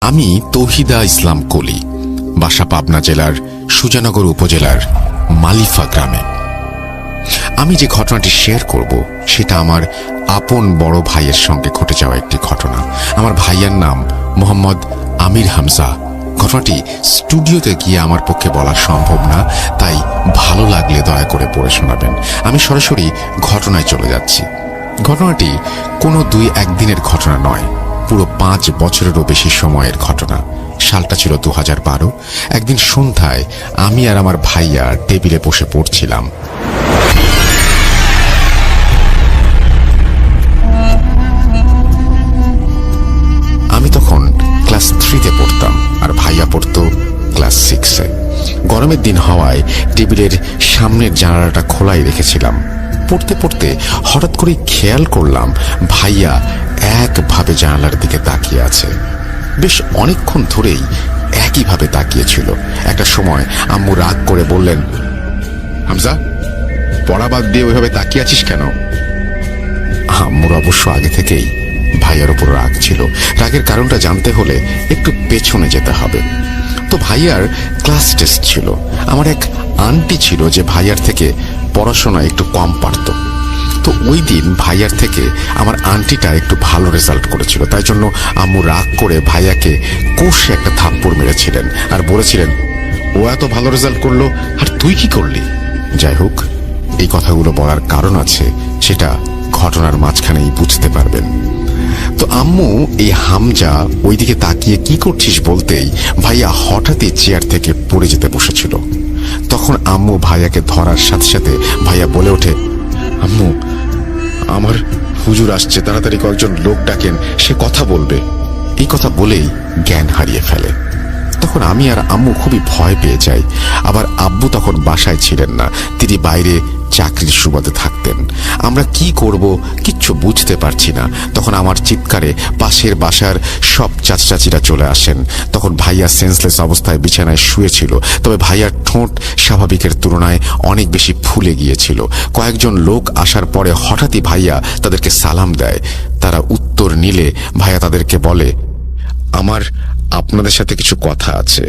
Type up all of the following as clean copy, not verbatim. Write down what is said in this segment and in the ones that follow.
আমি তৌহিদা ইসলাম কলি, বাসা পাবনা জেলার সুজানগর উপজেলার মালিফা গ্রামে। আমি যে ঘটনাটি শেয়ার করব সেটা আমার আপন বড় ভাইয়ের সঙ্গে ঘটে যাওয়া একটি ঘটনা। আমার ভাইয়ের নাম মোহাম্মদ আমির হামজা। ঘটনাটি স্টুডিওতে গিয়ে আমার পক্ষে বলা সম্ভব না, তাই ভালো লাগলে দয়া করে পড়ে শোনাবেন। আমি সরাসরি ঘটনায় চলে যাচ্ছি। ঘটনাটি কোনো 2-1 দিনের ঘটনা নয়, পুরো 5 বছরেরও বেশি সময়ের ঘটনা। সালটা ছিল 2012। একদিন সন্ধ্যায় আমি আর আমার ভাইয়া টেবিলে বসে পড়ছিলাম। আমি তখন ক্লাস 3-তে পড়তাম আর ভাইয়া পড়তো ক্লাস 6-এ। গরমের দিন হওয়ায় টেবিলের সামনের জানালাটা খোলাই রেখেছিলাম। পড়তে পড়তে হঠাৎ করে খেয়াল করলাম ভাইয়া একভাবে জানালার দিকে তাকিয়ে আছে। বেশ অনেকক্ষণ ধরেই একইভাবে তাকিয়েছিল। একটা সময় আম্মু রাগ করে বললেন, হামজা, পড়া বাদ দিয়ে ওইভাবে তাকিয়ে আছিস কেন? আম্মুর অবশ্য আগে থেকেই ভাইয়ার উপর রাগ ছিল। রাগের কারণটা জানতে হলে একটু পেছনে যেতে হবে। তো ভাইয়ার ক্লাস টেস্ট ছিল। আমার এক আন্টি ছিল যে ভাইয়ার থেকে পড়াশোনা একটু কম পারত। তো ওই দিন ভাইয়ার থেকে আমার আন্টিটা একটু ভালো রেজাল্ট করেছিল, তাই জন্য আম্মু রাগ করে ভাইয়াকে কষে একটা থাপ্পড় মেরেছিলেন আর বলেছিলেন, ও এত ভালো রেজাল্ট করলো আর তুই কি করলি? যাই হোক, এই কথাগুলো বলার কারণ আছে, সেটা ঘটনার মাঝখানেই বুঝতে পারবেন। তো আম্মু এই হামজা ওইদিকে তাকিয়ে কি করছিস বলতেই ভাইয়া হঠাৎই চেয়ার থেকে পড়ে যেতে বসেছিল। তখন আম্মু ভাইয়াকে ধরার সাথে সাথে ভাইয়া বলে ওঠে, আম্মু, আমার হুজুর আসছে, তাড়াতাড়ি কয়েকজন লোক ডাকেন, সে কথা বলবে। এই কথা বলেই জ্ঞান হারিয়ে ফেলে। তখন আমি আর আম্মু খুবই ভয় পেয়ে যাই। আবার আব্বু তখন বাসায় ছিলেন না, তিনি বাইরে চাকরির সুবাদে থাকতেন। আমরা কি করব কিচ্ছু বুঝতে পারছি না। তখন আমার চিৎকারে পাশের বাসার সব চাচাচিরা চলে আসেন। তখন ভাইয়া সেন্সলেস অবস্থায় বিছানায় শুয়েছিল, তবে ভাইয়ার ঠোঁট স্বাভাবিকের তুলনায় অনেক বেশি ফুলে গিয়েছিল। কয়েকজন লোক আসার পরে হঠাৎই ভাইয়া তাদেরকে সালাম দেয়। তারা উত্তর নিলে ভাইয়া তাদেরকে বলে, আমার আপনাদের সাথে কিছু কথা আছে।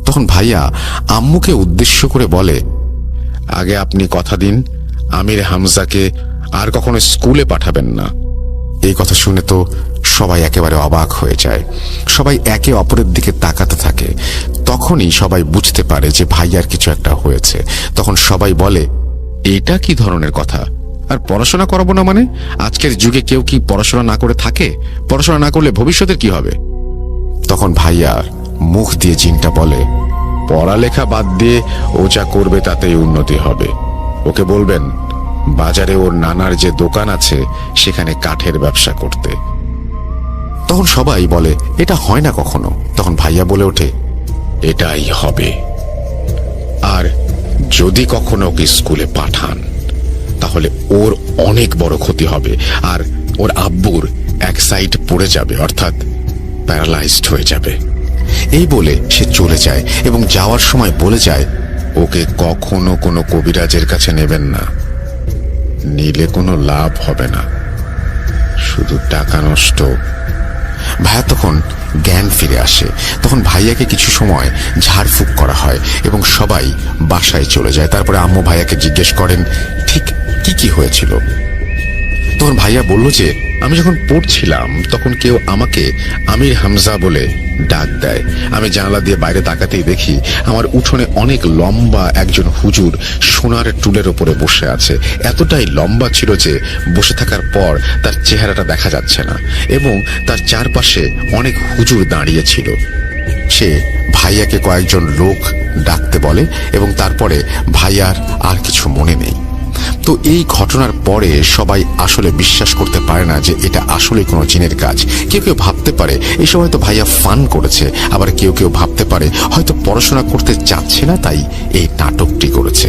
তখন ভাইয়া আম্মুকে উদ্দেশ্য করে বলে, আগে আপনি কথা দিন আমির হামজাকে আর কখনো স্কুলে পাঠাবেন না। এই কথা শুনে তো সবাই একেবারে অবাক হয়ে যায়। সবাই একে অপরের দিকে তাকাতে থাকে। তখনই সবাই বুঝতে পারে যে ভাইয়ার কিছু একটা হয়েছে। তখন সবাই বলে, এটা কি ধরনের কথা? আর পড়াশোনা করাবো না মানে? আজকের যুগে কেউ কি পড়াশোনা না করে থাকে? পড়াশোনা না করলে ভবিষ্যতের কি হবে? তখন ভাইয়া মুখ দিয়ে জিনটা বলে, পড়ালেখা বাদ দিয়ে ও যা করবে তাতেই উন্নতি হবে। ওকে বলবেন বাজারে ওর নানার যে দোকান আছে সেখানে কাঠের ব্যবসা করতে। তখন সবাই বলে, এটা হয় না কখনো। তখন ভাইয়া বলে ওঠে, এটাই হবে। আর যদি কখনো ওকে স্কুলে পাঠান তাহলে ওর অনেক বড় ক্ষতি হবে, আর ওর আব্বুর এক সাইড পড়ে যাবে, অর্থাৎ প্যারালাইজড হয়ে যাবে। এই বলে সে চলে যায় এবং যাওয়ার সময় বলে যায়, ওকে কখনো কোনো কবিরাজের কাছে নেবেন না, নিলে কোনো লাভ হবে না, শুধু টাকা নষ্ট। ভাইয়া তখন জ্ঞান ফিরে আসে। তখন ভাইয়াকে কিছু সময় ঝাড়ফুঁক করা হয় এবং সবাই বাসায় চলে যায়। তারপরে আম্মু ভাইয়াকে জিজ্ঞেস করেন ঠিক কি কি হয়েছিল। তখন ভাইয়া বলল যে, আমি যখন পড়ছিলাম তখন কেউ আমাকে আমির হামজা বলে ডাক দেয়। আমি জানালা দিয়ে বাইরে তাকাতেই দেখি আমার উঠোনে অনেক লম্বা একজন হুজুর সোনার টুলের উপরে বসে আছে। এতটাই লম্বা ছিল যে বসে থাকার পর তার চেহারাটা দেখা যাচ্ছে না, এবং তার চারপাশে অনেক হুজুর দাঁড়িয়ে ছিল। সে ভাইয়াকে কয়েকজন লোক ডাকতে বলে এবং তারপরে ভাইয়ার আর কিছু মনে নেই। তো এই ঘটনার পরে সবাই আসলে বিশ্বাস করতে পারে না যে এটা আসলে কোনো জিনের কাজ। কেউ কেউ ভাবতে পারে এই সময় তো ভাইয়া ফান করেছে, আবার কেউ কেউ ভাবতে পারে হয়তো পড়াশোনা করতে চাচ্ছে না তাই এই নাটকটি করেছে।